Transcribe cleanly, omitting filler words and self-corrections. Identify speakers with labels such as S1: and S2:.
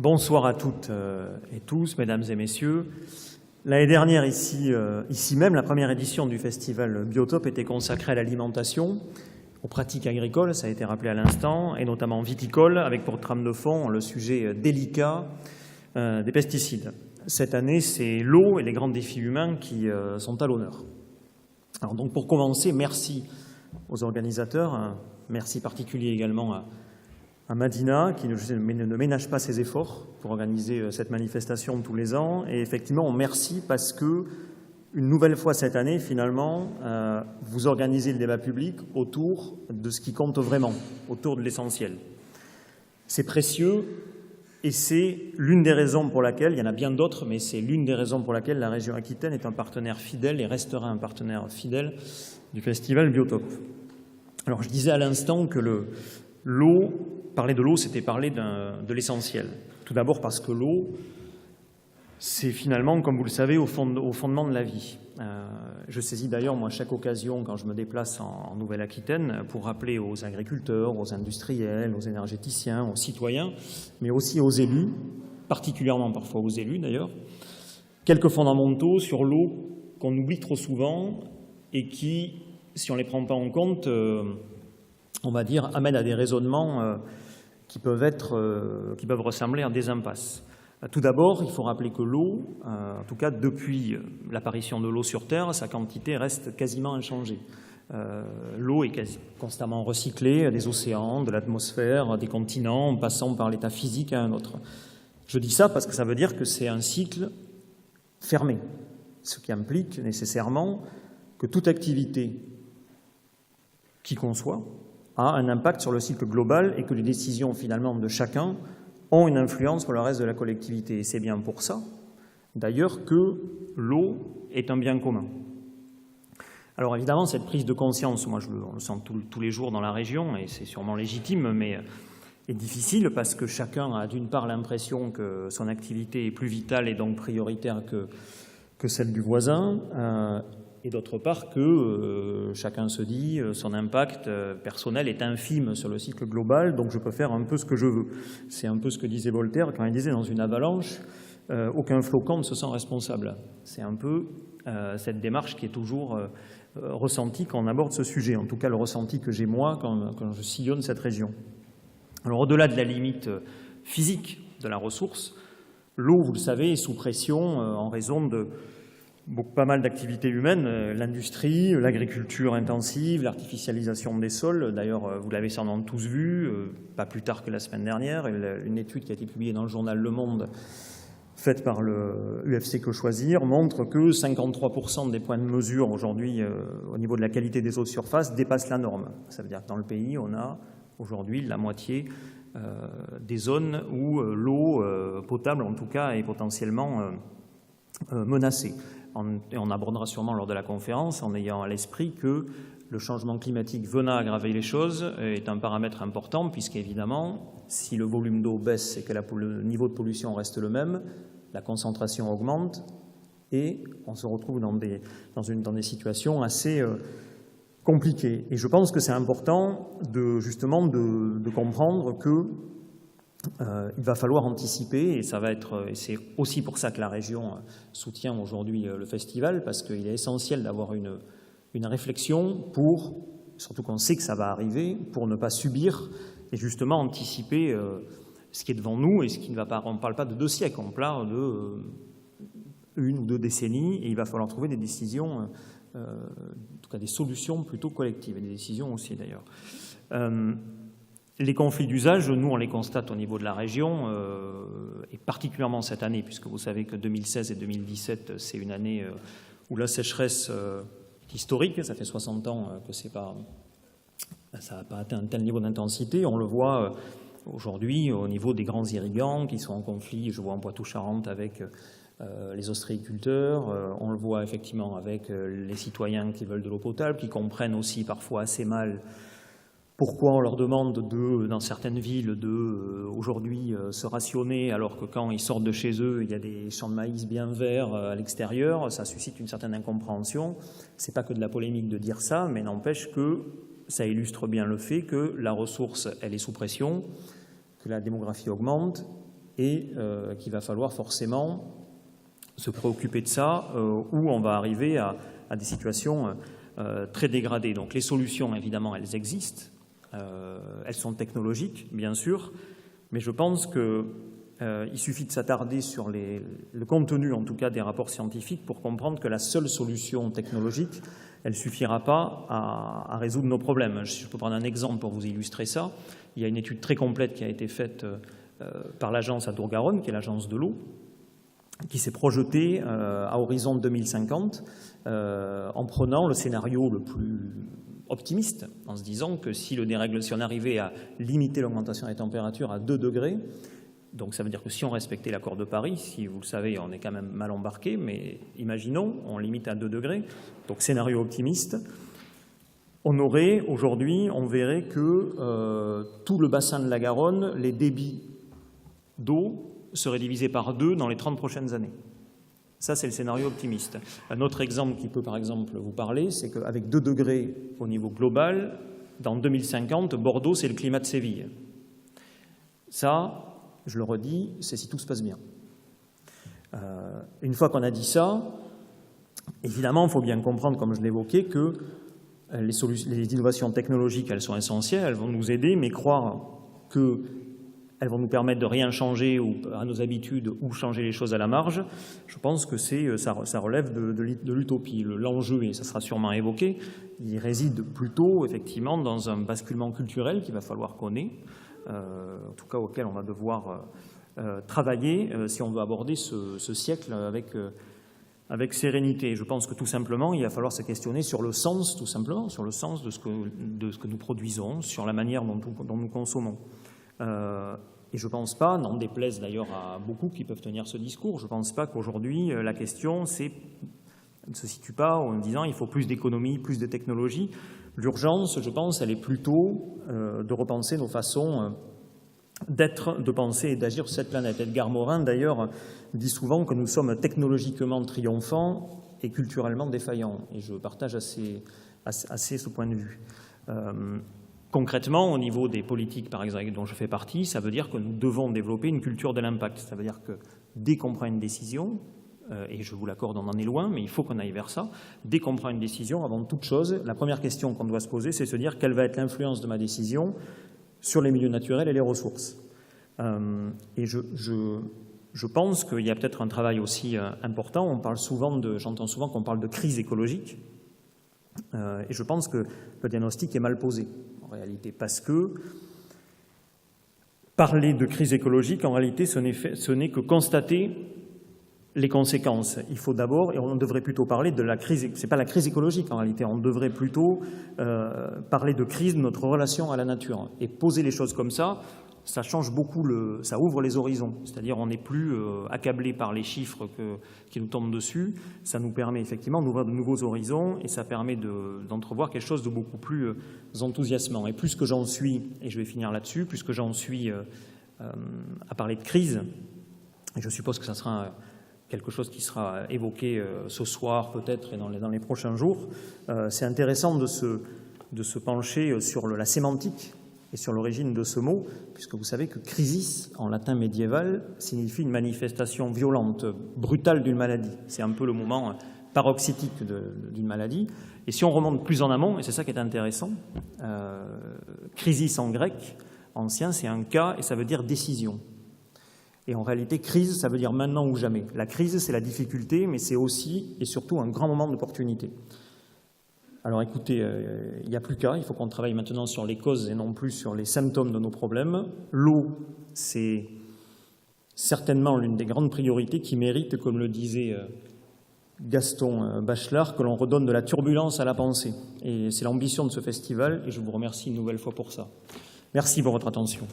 S1: Bonsoir à toutes et tous, mesdames et messieurs. L'année dernière, ici même, la première édition du festival Biotope était consacrée à l'alimentation, aux pratiques agricoles, ça a été rappelé à l'instant, et notamment viticoles, avec pour trame de fond le sujet délicat des pesticides. Cette année, c'est l'eau et les grands défis humains qui sont à l'honneur. Alors donc pour commencer, merci aux organisateurs, merci particulier également à Madina, qui ne ménage pas ses efforts pour organiser cette manifestation tous les ans. Et effectivement, merci parce que, une nouvelle fois cette année, finalement, vous organisez le débat public autour de ce qui compte vraiment, autour de l'essentiel. C'est précieux et c'est l'une des raisons pour laquelle, il y en a bien d'autres, mais c'est l'une des raisons pour laquelle la région Aquitaine est un partenaire fidèle et restera un partenaire fidèle du festival Biotope. Alors, je disais à l'instant que parler de l'eau, c'était parler de l'essentiel. Tout d'abord parce que l'eau, c'est finalement, comme vous le savez, au fondement de la vie. Je saisis d'ailleurs, moi, chaque occasion, quand je me déplace en Nouvelle-Aquitaine, pour rappeler aux agriculteurs, aux industriels, aux énergéticiens, aux citoyens, mais aussi aux élus, particulièrement parfois aux élus d'ailleurs, quelques fondamentaux sur l'eau qu'on oublie trop souvent et qui, si on ne les prend pas en compte, on va dire, amènent à des raisonnements qui peuvent ressembler à des impasses. Tout d'abord, il faut rappeler que l'eau, en tout cas depuis l'apparition de l'eau sur Terre, sa quantité reste quasiment inchangée. L'eau est constamment recyclée des océans, de l'atmosphère, des continents, en passant par l'état physique à un autre. Je dis ça parce que ça veut dire que c'est un cycle fermé, ce qui implique nécessairement que toute activité qui conçoit a un impact sur le cycle global et que les décisions finalement de chacun ont une influence sur le reste de la collectivité. Et c'est bien pour ça, d'ailleurs, que l'eau est un bien commun. Alors évidemment, cette prise de conscience, moi on le sens tous les jours dans la région, et c'est sûrement légitime, mais est difficile parce que chacun a d'une part l'impression que son activité est plus vitale et donc prioritaire que celle du voisin, et d'autre part que chacun se dit son impact personnel est infime sur le cycle global, donc je peux faire un peu ce que je veux. C'est un peu ce que disait Voltaire quand il disait dans une avalanche, aucun flocon ne se sent responsable. C'est un peu cette démarche qui est toujours ressentie quand on aborde ce sujet, en tout cas le ressenti que j'ai moi quand je sillonne cette région. Alors au-delà de la limite physique de la ressource, l'eau, vous le savez, est sous pression en raison de pas mal d'activités humaines, l'industrie, l'agriculture intensive, l'artificialisation des sols. D'ailleurs, vous l'avez sûrement tous vu, pas plus tard que la semaine dernière, une étude qui a été publiée dans le journal Le Monde, faite par le UFC Que Choisir, montre que 53% des points de mesure aujourd'hui au niveau de la qualité des eaux de surface dépassent la norme. Ça veut dire que dans le pays, on a aujourd'hui la moitié des zones où l'eau potable, en tout cas, est potentiellement menacée. Et on abordera sûrement lors de la conférence en ayant à l'esprit que le changement climatique venant aggraver les choses est un paramètre important puisqu'évidemment, si le volume d'eau baisse et que le niveau de pollution reste le même, la concentration augmente et on se retrouve dans des situations assez compliquées. Et je pense que c'est important justement de comprendre que il va falloir anticiper, et c'est aussi pour ça que la région soutient aujourd'hui le festival, parce qu'il est essentiel d'avoir une réflexion surtout qu'on sait que ça va arriver, pour ne pas subir et justement anticiper ce qui est devant nous et ce qui ne va pas. On ne parle pas de 2 siècles, on parle de 1 ou 2 décennies, et il va falloir trouver des décisions, en tout cas des solutions plutôt collectives, et des décisions aussi d'ailleurs. Les conflits d'usage, nous, on les constate au niveau de la région, et particulierement cette année, puisque vous savez que 2016 et 2017, c'est une année où la sécheresse est historique, ça fait 60 ans que ça n'a pas atteint un tel niveau d'intensité. On le voit aujourd'hui au niveau des grands irrigants qui sont en conflit, je vois en Poitou-Charentes avec les ostréiculteurs, on le voit effectivement avec les citoyens qui veulent de l'eau potable, qui comprennent aussi parfois assez mal pourquoi on leur demande dans certaines villes aujourd'hui se rationner alors que quand ils sortent de chez eux, il y a des champs de maïs bien verts à l'extérieur. Ça suscite une certaine incompréhension. C'est pas que de la polémique de dire ça, mais n'empêche que ça illustre bien le fait que la ressource, elle est sous pression, que la démographie augmente et qu'il va falloir forcément se préoccuper de ça, où on va arriver à des situations très dégradées. Donc les solutions, évidemment, elles existent, elles sont technologiques, bien sûr, mais je pense qu'il suffit de s'attarder sur le contenu, en tout cas, des rapports scientifiques pour comprendre que la seule solution technologique, elle ne suffira pas à résoudre nos problèmes. Je peux prendre un exemple pour vous illustrer ça. Il y a une étude très complète qui a été faite par l'agence à Dour-Garonne, qui est l'agence de l'eau, qui s'est projetée à horizon 2050 en prenant le scénario le plus optimiste, en se disant que si on arrivait à limiter l'augmentation des températures à 2 degrés, donc ça veut dire que si on respectait l'accord de Paris, si vous le savez, on est quand même mal embarqué, mais imaginons, on limite à 2 degrés, donc scénario optimiste, on aurait aujourd'hui, on verrait que tout le bassin de la Garonne, les débits d'eau seraient divisés par 2 dans les 30 prochaines années. Ça, c'est le scénario optimiste. Un autre exemple qui peut, par exemple, vous parler, c'est qu'avec 2 degrés au niveau global, dans 2050, Bordeaux, c'est le climat de Séville. Ça, je le redis, c'est si tout se passe bien. Une fois qu'on a dit ça, évidemment, il faut bien comprendre, comme je l'évoquais, que les innovations technologiques, elles sont essentielles, elles vont nous aider, mais croire qu'elles vont nous permettre de rien changer à nos habitudes ou changer les choses à la marge, je pense que ça relève de l'utopie. L'enjeu, et ça sera sûrement évoqué, il réside plutôt, effectivement, dans un basculement culturel qu'il va falloir qu'on ait, en tout cas auquel on va devoir travailler si on veut aborder ce siècle avec sérénité. Je pense que tout simplement, il va falloir se questionner sur le sens, tout simplement, sur le sens de ce que nous produisons, sur la manière dont nous consommons. Et je ne pense pas, n'en déplaise d'ailleurs à beaucoup qui peuvent tenir ce discours, je ne pense pas qu'aujourd'hui la question ne se situe pas en disant il faut plus d'économie, plus de technologie. L'urgence, je pense, elle est plutôt de repenser nos façons d'être, de penser et d'agir sur cette planète. Edgar Morin, d'ailleurs, dit souvent que nous sommes technologiquement triomphants et culturellement défaillants. Et je partage assez ce point de vue. Concrètement, au niveau des politiques, par exemple, dont je fais partie, ça veut dire que nous devons développer une culture de l'impact. Ça veut dire que dès qu'on prend une décision, et je vous l'accorde, on en est loin, mais il faut qu'on aille vers ça, dès qu'on prend une décision, avant toute chose, la première question qu'on doit se poser, c'est de se dire quelle va être l'influence de ma décision sur les milieux naturels et les ressources. Et je pense qu'il y a peut-être un travail aussi important. J'entends souvent qu'on parle de crise écologique, et je pense que le diagnostic est mal posé, en réalité, parce que parler de crise écologique, en réalité, ce n'est que constater les conséquences. Il faut d'abord, et on devrait plutôt parler de la crise, c'est pas la crise écologique en réalité, on devrait plutôt parler de crise de notre relation à la nature. Et poser les choses comme ça change beaucoup, ça ouvre les horizons. C'est-à-dire on n'est plus accablé par les chiffres qui nous tombent dessus. Ça nous permet effectivement d'ouvrir de nouveaux horizons et ça permet d'entrevoir quelque chose de beaucoup plus enthousiasmant. Et plus que j'en suis, et je vais finir là-dessus, plus que j'en suis à parler de crise, et je suppose que ça sera quelque chose qui sera évoqué ce soir peut-être et dans les prochains jours, c'est intéressant de se pencher sur la sémantique et sur l'origine de ce mot, puisque vous savez que crisis, en latin médiéval, signifie une manifestation violente, brutale d'une maladie. C'est un peu le moment paroxytique d'une maladie. Et si on remonte plus en amont, et c'est ça qui est intéressant, crisis en grec, ancien, c'est un cas, et ça veut dire décision. Et en réalité, crise, ça veut dire maintenant ou jamais. La crise, c'est la difficulté, mais c'est aussi et surtout un grand moment d'opportunité. Alors écoutez, il n'y a plus qu'à, il faut qu'on travaille maintenant sur les causes et non plus sur les symptômes de nos problèmes. L'eau, c'est certainement l'une des grandes priorités qui mérite, comme le disait Gaston Bachelard, que l'on redonne de la turbulence à la pensée. Et c'est l'ambition de ce festival, et je vous remercie une nouvelle fois pour ça. Merci pour votre attention.